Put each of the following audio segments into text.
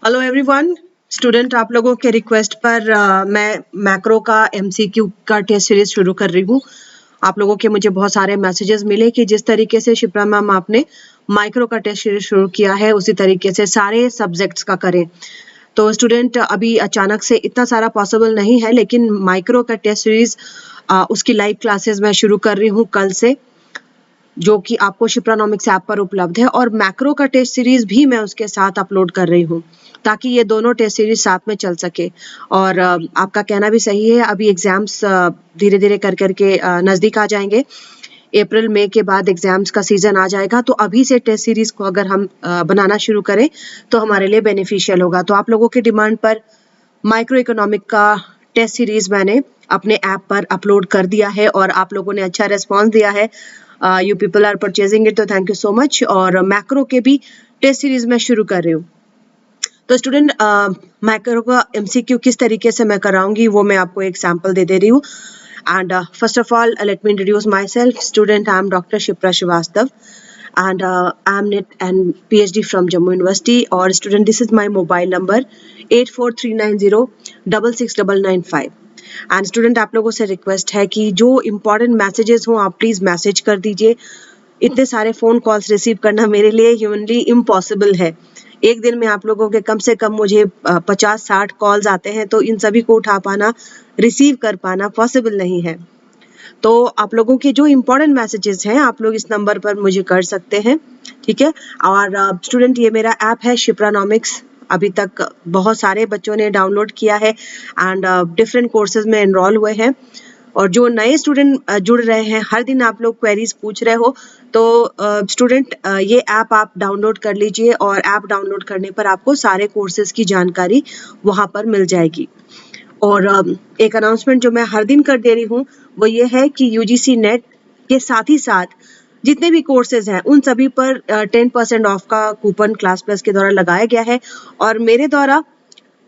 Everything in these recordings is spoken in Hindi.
Hello everyone. स्टूडेंट, आप लोगों के रिक्वेस्ट पर मैं मैक्रो का एमसीक्यू का टेस्ट सीरीज शुरू कर रही हूँ। आप लोगों के मुझे बहुत सारे मैसेजेस मिले कि जिस तरीके से शिप्रा मैम आपने माइक्रो का टेस्ट सीरीज शुरू किया है उसी तरीके से सारे सब्जेक्ट्स का करें। तो स्टूडेंट, अभी अचानक से इतना सारा पॉसिबल नहीं है, लेकिन माइक्रो का टेस्ट सीरीज उसकी लाइव क्लासेस मैं शुरू कर रही हूँ कल से, जो कि आपको शिप्रानॉमिक्स ऐप पर उपलब्ध है, और मैक्रो का टेस्ट सीरीज भी मैं उसके साथ अपलोड कर रही हूँ ताकि ये दोनों टेस्ट सीरीज साथ में चल सके। और आपका कहना भी सही है, अभी एग्जाम्स धीरे धीरे कर करके नज़दीक आ जाएंगे। अप्रैल मई के बाद एग्जाम्स का सीजन आ जाएगा, तो अभी से टेस्ट सीरीज को अगर हम बनाना शुरू करें तो हमारे लिए बेनिफिशियल होगा। तो आप लोगों की डिमांड पर माइक्रो इकोनॉमिक का टेस्ट सीरीज मैंने अपने ऐप पर अपलोड कर दिया है और आप लोगों ने अच्छा रिस्पॉन्स दिया है। You people are purchasing it, तो थैंक यू सो मच। और मैक्रो के भी टेस्ट सीरीज मैं शुरू कर रही हूँ। तो स्टूडेंट, मैक्रो का एमसीक्यू किस तरीके से मैं कराऊंगी वो मैं आपको एक सैंपल दे रही हूँ। And first of all, let me introduce myself. Student, I am Dr. Shipra Srivastav, and I am NET and PhD from Jammu University. Or student, this is my mobile number 8439066995. And student, आप लोगों से रिक्वेस्ट है कि जो इम्पोर्टेंट मैसेजेस हों आप प्लीज़ मैसेज कर दीजिए। इतने सारे फ़ोन कॉल्स रिसीव करना मेरे लिए ह्यूमनली इम्पॉसिबल है। एक दिन में आप लोगों के कम से कम मुझे 50-60 कॉल्स आते हैं, तो इन सभी को उठा पाना, रिसीव कर पाना पॉसिबल नहीं है। तो आप लोगों के जो इम्पोर्टेंट मैसेजेस हैं आप लोग इस नंबर पर मुझे कर सकते हैं, ठीक है। और स्टूडेंट, ये मेरा ऐप है शिप्रानॉमिक्स। अभी तक बहुत सारे बच्चों ने डाउनलोड किया है एंड डिफरेंट कोर्सेज में एनरोल हुए हैं। और जो नए स्टूडेंट जुड़ रहे हैं, हर दिन आप लोग क्वेरीज पूछ रहे हो, तो स्टूडेंट ये ऐप आप डाउनलोड कर लीजिए, और ऐप डाउनलोड करने पर आपको सारे कोर्सेज की जानकारी वहाँ पर मिल जाएगी। और एक अनाउंसमेंट जो मैं हर दिन कर दे रही हूँ वो ये है कि यूजीसी नेट के साथ ही साथ जितने भी कोर्सेज हैं उन सभी पर 10% ऑफ का कूपन क्लास प्लस के द्वारा लगाया गया है, और मेरे द्वारा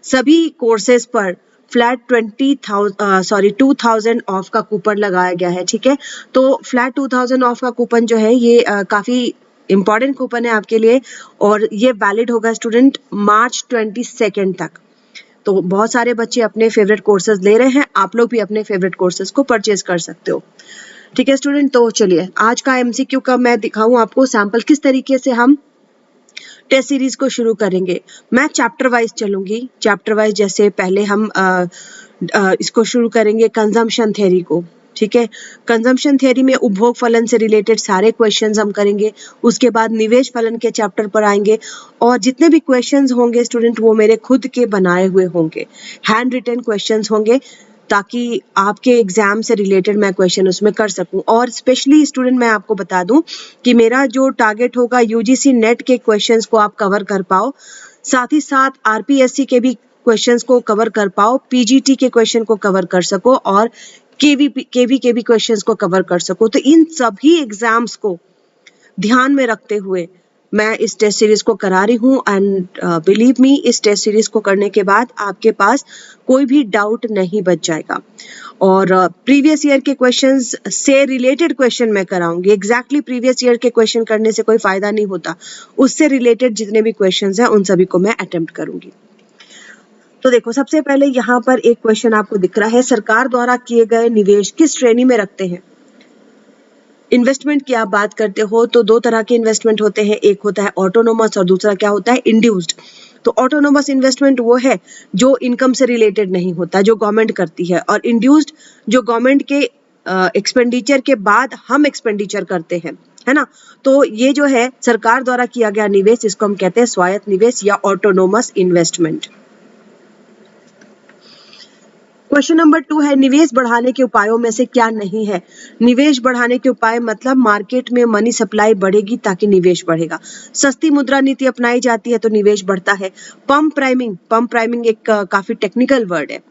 सभी कोर्सेज पर फ्लैट 2000 ऑफ का कूपन लगाया गया है, ठीक है। तो फ्लैट 2000 ऑफ का कूपन जो है ये काफ़ी इम्पॉर्टेंट कूपन है आपके लिए, और ये वैलिड होगा स्टूडेंट मार्च 22 तक। तो बहुत सारे बच्चे अपने फेवरेट कोर्सेज ले रहे हैं, आप लोग भी अपने फेवरेट कोर्सेज को परचेज कर सकते हो, ठीक है स्टूडेंट। तो चलिए आज का एमसीक्यू का मैं दिखाऊं आपको सैंपल किस तरीके से हम टेस्ट सीरीज को शुरू करेंगे। मैं चैप्टर वाइज चलूंगी, चैप्टर वाइज। जैसे पहले हम इसको शुरू करेंगे कंजम्पशन थ्योरी को, ठीक है। कंजम्पशन थ्योरी में उपभोग फलन से रिलेटेड सारे क्वेश्चंस हम करेंगे। उसके बाद निवेश फलन के चैप्टर पर आएंगे, और जितने भी क्वेश्चंस होंगे स्टूडेंट वो मेरे खुद के बनाए हुए होंगे, हैंड रिटन क्वेश्चंस होंगे, ताकि आपके एग्जाम से रिलेटेड मैं क्वेश्चन उसमें कर सकूं। और स्पेशली स्टूडेंट मैं आपको बता दूं कि मेरा जो टारगेट होगा यूजीसी नेट के क्वेश्चंस को आप कवर कर पाओ, साथ ही साथ आरपीएससी के भी क्वेश्चंस को कवर कर पाओ, पीजीटी के क्वेश्चन को कवर कर सको, और केवी के भी क्वेश्चंस को कवर कर सको। तो इन सभी एग्जाम्स को ध्यान में रखते हुए मैं इस टेस्ट सीरीज को करा रही हूँ। एंड बिलीव मी, इस टेस्ट सीरीज को करने के बाद आपके पास कोई भी डाउट नहीं बच जाएगा। और प्रीवियस ईयर के क्वेश्चंस से रिलेटेड क्वेश्चन मैं कराऊंगी। एग्जैक्टली प्रीवियस ईयर के क्वेश्चन करने से कोई फायदा नहीं होता, उससे रिलेटेड जितने भी क्वेश्चंस हैं उन सभी को मैं अटेम्प्ट करूंगी। तो देखो, सबसे पहले यहाँ पर एक क्वेश्चन आपको दिख रहा है, सरकार द्वारा किए गए निवेश किस श्रेणी में रखते हैं। इन्वेस्टमेंट की आप बात करते हो तो दो तरह के इन्वेस्टमेंट होते हैं, एक होता है ऑटोनोमस और दूसरा क्या होता है, इंड्यूस्ड। तो ऑटोनोमस इन्वेस्टमेंट वो है जो इनकम से रिलेटेड नहीं होता, जो गवर्नमेंट करती है, और इंड्यूस्ड जो गवर्नमेंट के एक्सपेंडिचर के बाद हम एक्सपेंडिचर करते हैं, है ना। तो ये जो है सरकार द्वारा किया गया निवेश, इसको हम कहते हैं स्वायत्त निवेश या ऑटोनोमस इन्वेस्टमेंट। क्वेश्चन नंबर 2 है, निवेश बढ़ाने के उपायों में से क्या नहीं है। निवेश बढ़ाने के उपाय मतलब मार्केट में मनी सप्लाई बढ़ेगी ताकि निवेश बढ़ेगा। सस्ती मुद्रा नीति अपनाई जाती है तो निवेश बढ़ता है। पंप प्राइमिंग एक काफी टेक्निकल वर्ड है।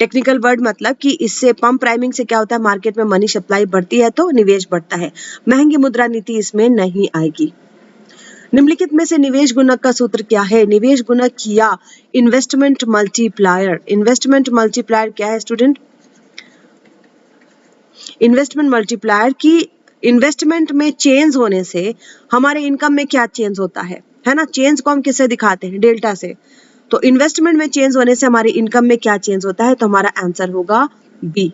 टेक्निकल वर्ड मतलब कि इससे पंप प्राइमिंग से क्या होता है, मार्केट में मनी सप्लाई बढ़ती है तो निवेश बढ़ता है। महंगी मुद्रा नीति इसमें नहीं आएगी। निम्नलिखित में से निवेश गुणक का सूत्र क्या है। निवेश गुणक या इन्वेस्टमेंट मल्टीप्लायर। इन्वेस्टमेंट मल्टीप्लायर क्या है स्टूडेंट? इन्वेस्टमेंट मल्टीप्लायर की इन्वेस्टमेंट में चेंज होने से हमारे इनकम में क्या चेंज होता है ना। चेंज को हम किससे दिखाते हैं, डेल्टा से। तो इन्वेस्टमेंट में चेंज होने से हमारी इनकम में क्या चेंज होता है, तो हमारा आंसर होगा बी।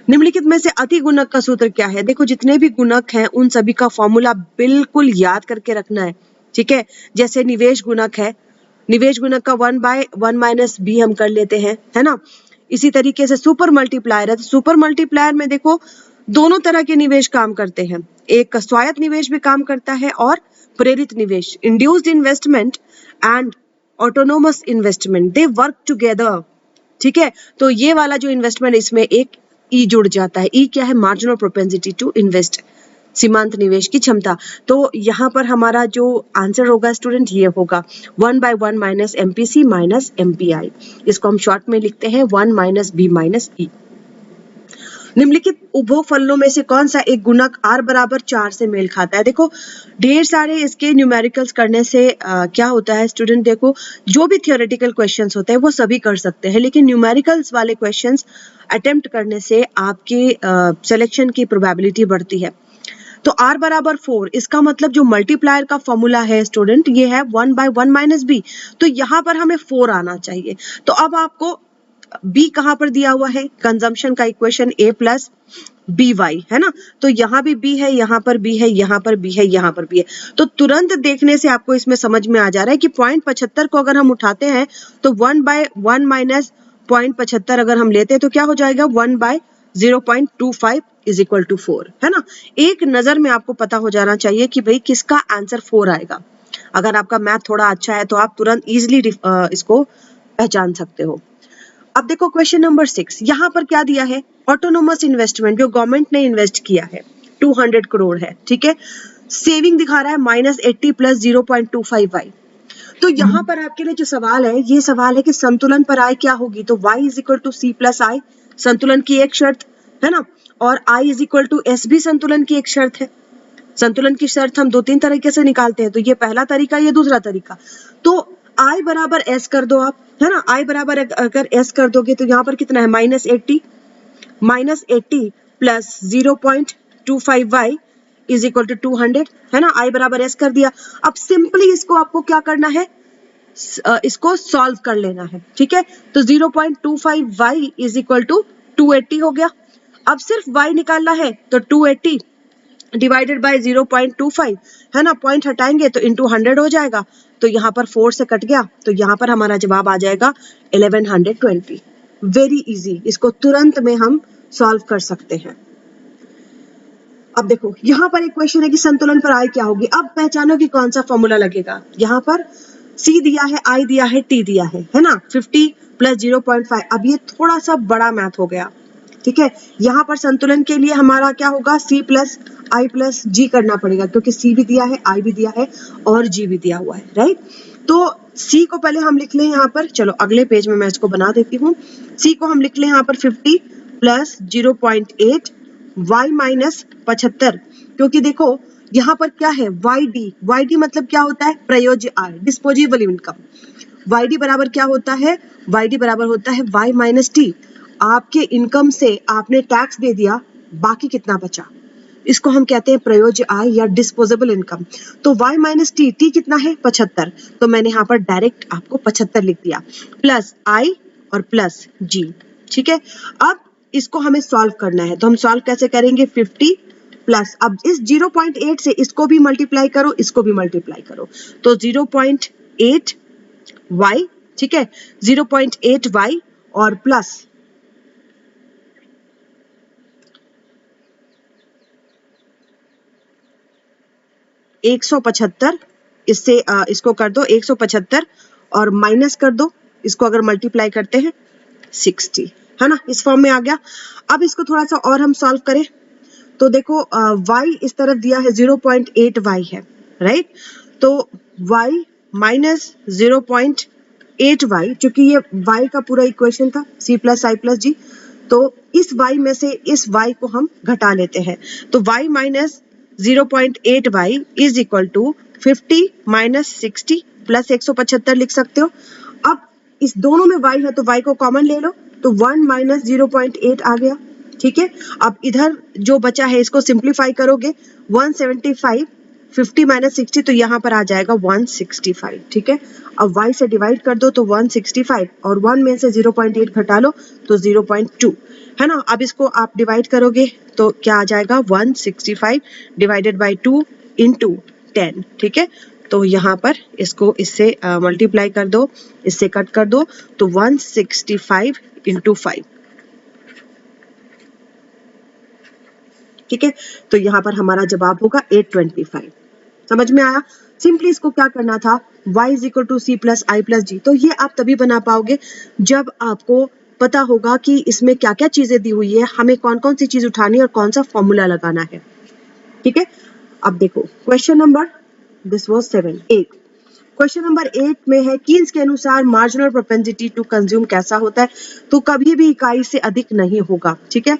निम्नलिखित में से अति गुणक का सूत्र क्या है? देखो जितने भी गुणक हैं उन सभी का फॉर्मूला बिल्कुल याद करके रखना है, ठीक है। जैसे निवेश गुणक है, निवेश गुणक का 1/1 माइनस बी हम कर लेते हैं, है ना। इसी तरीके से सुपर मल्टीप्लायर है, तो सुपर मल्टीप्लायर में देखो दोनों तरह के निवेश काम करते हैं, एक स्वायत्त निवेश भी काम करता है और प्रेरित निवेश, induced investment and autonomous investment, they work together, ठीक है। तो ये वाला जो इन्वेस्टमेंट, इसमें एक ई जुड़ जाता है। ई क्या है? मार्जिनल प्रोपेंसिटी टू इन्वेस्ट, सीमांत निवेश की क्षमता। तो यहाँ पर हमारा जो आंसर होगा स्टूडेंट, ये होगा 1/1 माइनस एमपीसी माइनस एमपीआई। इसको हम शॉर्ट में लिखते हैं 1 माइनस बी माइनस ई। निम्नलिखित उपभोग फलनों में से कौन सा एक गुणक r बराबर 4 से मेल खाता है? देखो ढेर सारे इसके न्यूमेरिकल्स करने से क्या होता है स्टूडेंट, देखो जो भी थियोरेटिकल क्वेश्चंस होते हैं वो सभी कर सकते हैं, लेकिन न्यूमेरिकल्स वाले क्वेश्चंस अटेम्प्ट करने से आपके सिलेक्शन की प्रोबेबिलिटी बढ़ती है। तो r बराबर 4, इसका मतलब जो मल्टीप्लायर का फॉर्मूला है स्टूडेंट, ये है 1/1 माइनस बी, तो यहाँ पर हमें 4 आना चाहिए। तो अब आपको बी कहाँ पर दिया हुआ है? कंजम्पशन का equation a plus B Y, है ना। तो यहाँ भी b है, यहाँ पर b है, यहाँ पर b है, यहाँ पर b है। तो तुरंत देखने से आपको इसमें समझ में आ जा रहा है कि 0.75 को अगर हम उठाते हैं तो 1/1 माइनस 0.75 अगर हम लेते हैं तो क्या हो जाएगा? 1/0.25 इज इक्वल टू 4, है ना। एक नजर में आपको पता हो जाना चाहिए कि भाई किसका आंसर 4 आएगा। अगर आपका मैथ थोड़ा अच्छा है तो आप तुरंत इजिली इसको पहचान सकते हो। अब देखो क्वेश्चन नंबर 6, यहाँ पर क्या दिया है? ऑटोनोमस इन्वेस्टमेंट, जो गवर्नमेंट ने इन्वेस्ट किया है 200 करोड़ है, ठीक है। सेविंग दिखा रहा है -80 प्लस 0.25y। तो यहाँ पर आपके लिए जो सवाल है, ये सवाल है कि संतुलन पर आय क्या होगी? तो y is equal to C plus I, संतुलन की एक शर्त है ना, और i is equal to S भी संतुलन की एक शर्त है। संतुलन की शर्त हम 2-3 तरीके से निकालते हैं, तो ये पहला तरीका, ये दूसरा तरीका। तो i बराबर s कर दो आप, है ना। i बराबर अगर s कर दोगे तो यहाँ पर कितना है? -80 plus 0.25y is equal to 200, है ना। i बराबर s कर दिया। अब सिंपली इसको आपको क्या करना है? इसको सॉल्व कर लेना है, ठीक है। तो 0.25y इज इक्वल टू 280 हो गया। अब सिर्फ y निकालना है, तो 280 डिवाइडेड बाय 0.25, है ना। पॉइंट हटाएंगे तो इंटू 100 हो जाएगा, तो यहाँ पर 4 से कट गया, तो यहाँ पर हमारा जवाब आ जाएगा 1120। वेरी इजी, इसको तुरंत में हम सॉल्व कर सकते हैं। अब देखो यहाँ पर एक क्वेश्चन है कि संतुलन पर आय क्या होगी। अब पहचानो कि कौन सा फॉर्मूला लगेगा। यहाँ पर c दिया है, i दिया है, t दिया है ना। 50 प्लस 0.5, अब ये थोड़ा सा बड़ा मैथ हो गया, ठीक है। यहाँ पर संतुलन के लिए हमारा क्या होगा? c प्लस आई प्लस जी करना पड़ेगा, क्योंकि c भी दिया है, i भी दिया है और g भी दिया हुआ है, राइट। तो c को पहले हम लिख लें यहाँ पर, चलो अगले पेज में मैं इसको बना देती हूँ। c को हम लिख लें यहाँ पर 50 प्लस 0.8 y माइनस 75, क्योंकि देखो यहाँ पर क्या है? YD मतलब क्या होता है? प्रयोज्य आय, डिस्पोजेबल इनकम। YD बराबर क्या होता है? YD बराबर होता है y माइनस टी। आपके इनकम से आपने टैक्स दे दिया, बाकी कितना बचा, इसको हम कहते हैं प्रयोज्य आय या डिस्पोजेबल इनकम। तो y माइनस टी, टी कितना है? 75, तो मैंने यहाँ पर डायरेक्ट आपको 75 लिख दिया, प्लस i और प्लस g, ठीक है। अब इसको हमें सॉल्व करना है, तो हम सॉल्व कैसे करेंगे? 50 प्लस, अब इस 0.8 से इसको भी मल्टीप्लाई करो, इसको भी मल्टीप्लाई करो, तो 0.8 y, ठीक है, 0.8 y और प्लस 175, इससे इसको कर दो 175 और माइनस कर दो, इसको अगर मल्टीप्लाई करते हैं 60, है ना। इस फॉर्म में आ गया। अब इसको थोड़ा सा और हम सॉल्व करें तो देखो y इस तरफ दिया है 0.8y है, राइट। तो y माइनस 0.8y, चूंकि ये y का पूरा इक्वेशन था c plus I plus G, तो इस y में से इस y को हम घटा लेते हैं, तो y minus 0.8y is equal to 50 minus 60 plus 175 लिख सकते हो। अब इस दोनों में y है तो y को कॉमन ले लो, तो 1 माइनस 0.8 आ गया, ठीक है। अब इधर जो बचा है इसको सिंप्लीफाई करोगे, 175 50 माइनस 60 तो यहाँ पर आ जाएगा 165, ठीक है। अब y से डिवाइड कर दो तो 165 और 1 में से 0.8 घटा लो तो 0.2, है ना। अब इसको आप डिवाइड करोगे तो क्या आ जाएगा 165 डिवाइडेड बाई 2 इंटू 10, ठीक है। तो यहाँ पर इसको इससे मल्टीप्लाई कर दो, इससे कट कर दो तो 165 इंटू 5, ठीक है। तो यहाँ पर हमारा जवाब होगा 825। समझ में आया? सिंपली इसको क्या करना था, y is equal to C plus I plus G. तो ये आप तभी बना पाओगे जब आपको पता होगा कि इसमें क्या क्या चीजें दी हुई है, हमें कौन कौन सी चीज उठानी है और कौन सा फॉर्मूला लगाना है, ठीक है। अब देखो question number, this was 8। Question number 8 में है कीन्स के अनुसार मार्जिनल प्रोपेंसिटी टू कंज्यूम कैसा होता है, तो कभी भी इकाई से अधिक नहीं होगा, ठीक है।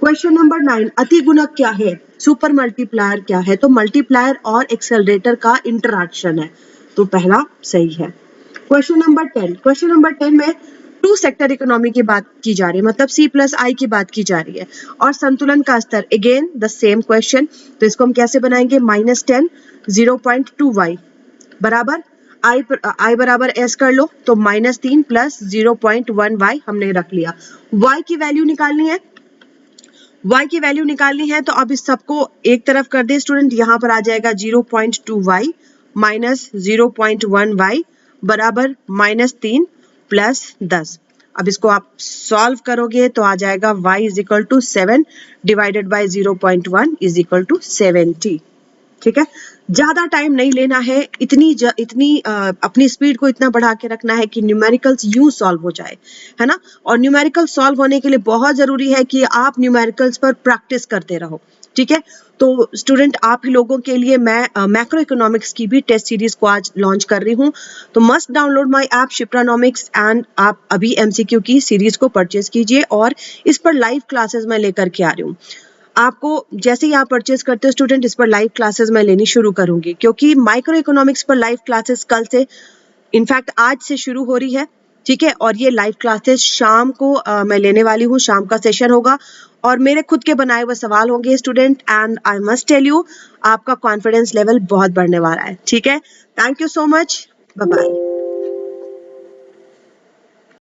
क्वेश्चन नंबर 9, अति गुणक क्या है, सुपर मल्टीप्लायर क्या है, तो मल्टीप्लायर और एक्सेलरेटर का इंटरैक्शन है, तो पहला सही है। क्वेश्चन नंबर 10, क्वेश्चन नंबर 10 में टू सेक्टर इकोनॉमी की बात की जा रही है, मतलब सी प्लस आई की बात की जा रही है, और संतुलन का स्तर अगेन द सेम क्वेश्चन। तो इसको हम कैसे बनाएंगे, -10 0.2y बराबर आई बराबर एस कर लो, तो -3 प्लस 0.1y हमने रख लिया। y की वैल्यू निकालनी है, y की वैल्यू निकालनी है तो अब इस सबको एक तरफ कर दे स्टूडेंट, यहाँ पर आ जाएगा 0.2y माइनस 0.1y बराबर -3 प्लस 10। अब इसको आप सॉल्व करोगे तो आ जाएगा y is equal to 7 divided by 0.1 is equal to 70, ठीक है। ज्यादा टाइम नहीं लेना है, इतनी अपनी स्पीड को इतना बढ़ा के रखना है कि न्यूमेरिकल्स यूं सॉल्व हो जाए, है ना। और न्यूमेरिकल सॉल्व होने के लिए बहुत जरूरी है कि आप न्यूमेरिकल्स पर प्रैक्टिस करते रहो, ठीक है। तो स्टूडेंट आप ही लोगों के लिए मैं मैक्रो इकोनॉमिक्स की भी टेस्ट सीरीज को आज लॉन्च कर रही हूँ, तो must download my app Shipranomics and आप अभी एमसीक्यू की सीरीज को परचेज कीजिए और इस पर लाइव क्लासेस मैं लेकर के आ रही हूँ। आपको जैसे ही आप परचेज करते हो स्टूडेंट, इस पर लाइव क्लासेस मैं लेनी शुरू करूंगी, क्योंकि माइक्रो इकोनॉमिक्स पर लाइव क्लासेस कल से, इनफैक्ट आज से शुरू हो रही है, ठीक है। और ये लाइव क्लासेस शाम को मैं लेने वाली हूँ, शाम का सेशन होगा और मेरे खुद के बनाए हुए सवाल होंगे student, and I must tell you आपका कॉन्फिडेंस लेवल बहुत बढ़ने वाला है, ठीक है। Thank you so much, bye bye.